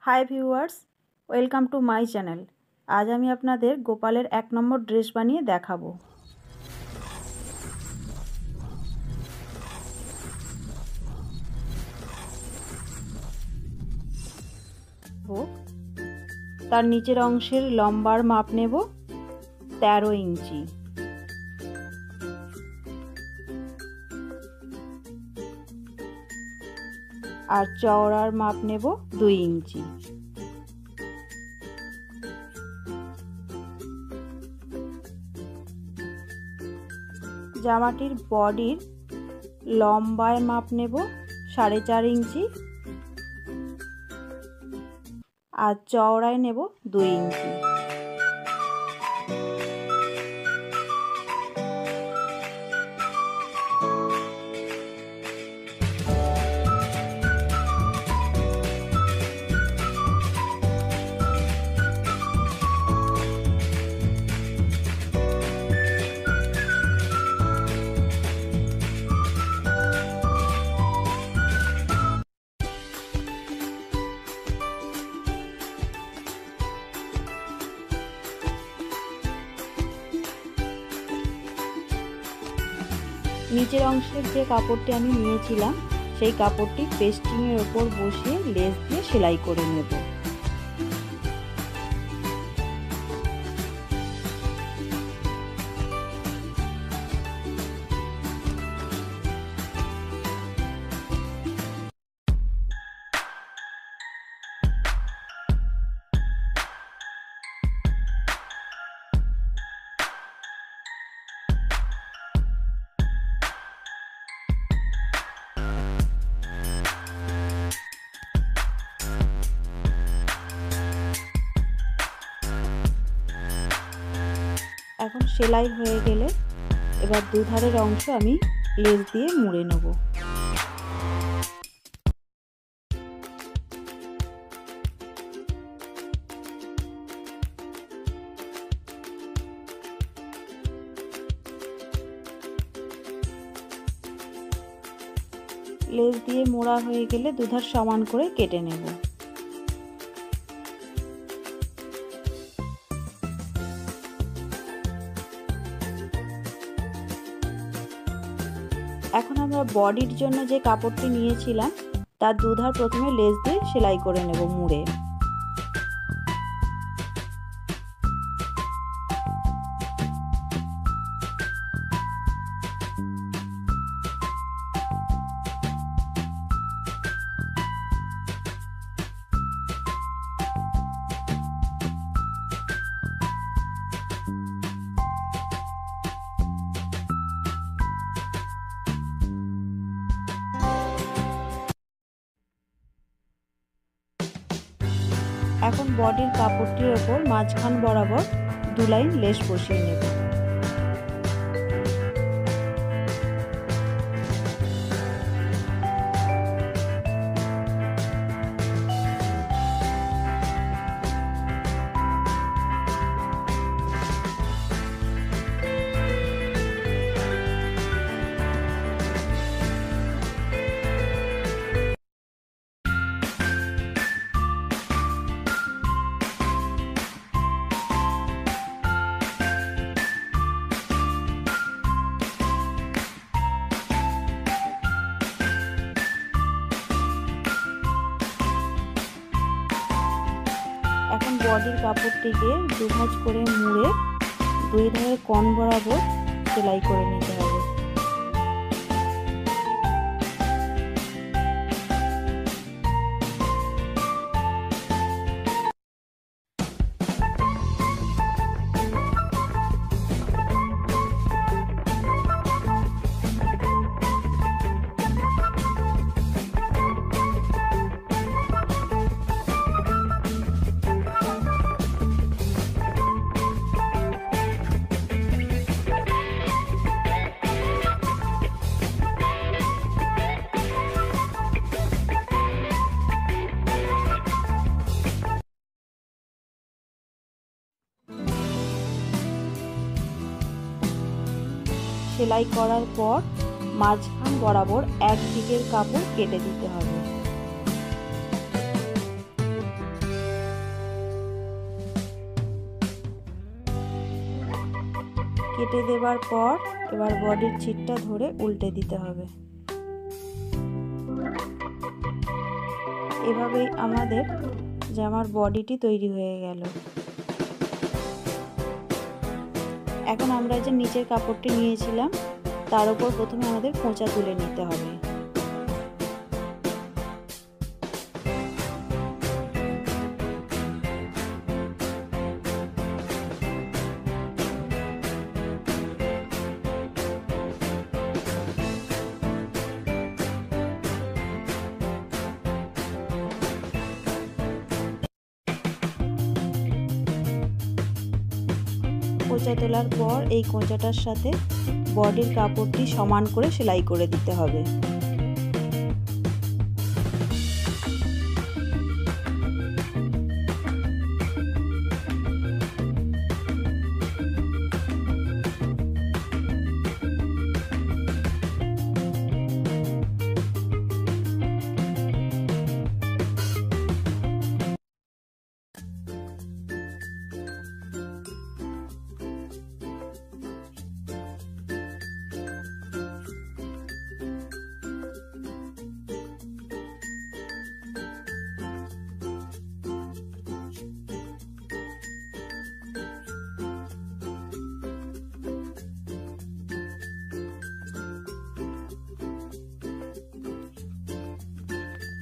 High viewers, welcome to my channel. আজ আমি আপনাদের গোপালের 1 নম্বর ড্রেস বানিয়ে দেখাবো। তার নিচের অংশের লম্বার মাপ নেব 13 ইঞ্চি। আর চওড়ার মাপ নেব 2 ইঞ্চি। জামাটির বডির লম্বায় মাপ নেব 4.5 ইঞ্চি আর চওড়ায় নেব 2 ইঞ্চি। নিচের অংশের যে কাপড়টি আমি নিয়েছিলাম সেই কাপড়টি পেস্টিংয়ের ওপর বসিয়ে লেস দিয়ে সেলাই করে নেব। এখন সেলাই হয়ে গেলে এবার দুধারের অংশ আমি লেস দিয়ে মুড়ে নেব। লেস দিয়ে মোড়া হয়ে গেলে দুধার সমান করে কেটে নেব। এখন আমরা বডির জন্য যে কাপড়টি নিয়েছিলাম তার দুধার প্রথমে লেস দিয়ে সেলাই করে নেব মুড়ে। এখন বডির কাপড়টির ওপর মাঝখান বরাবর 2 লাইন লেস বসিয়ে নেব। এখন বডির কাপড়টিকে দুভাঁজ করে মুড়ে 2 ধারের কোণ বরাবর সেলাই করে নিতে হবে। সেলাই করার পর মাঝখান বরাবর এক দিকের কাপড় কেটে দিতে হবে। কেটে দেবার পর এবার বডির ছিটটা ধরে উল্টে দিতে হবে। এভাবেই আমাদের জামার বডিটি তৈরি হয়ে গেল। এখন আমরা যে নিচের কাপড়টি নিয়েছিলাম তার উপর প্রথমে আমাদের খোঁচা তুলে নিতে হবে। খোঁচা তোলার পর এই খোঁচাটার সাথে বডির কাপড়টি সমান করে সেলাই করে দিতে হবে।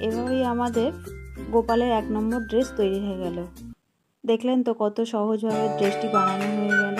এভাবেই আমাদের গোপালের 1 নম্বর ড্রেস তৈরি হয়ে গেল। দেখলেন তো কত সহজভাবে ড্রেসটি বানানো হয়ে গেল।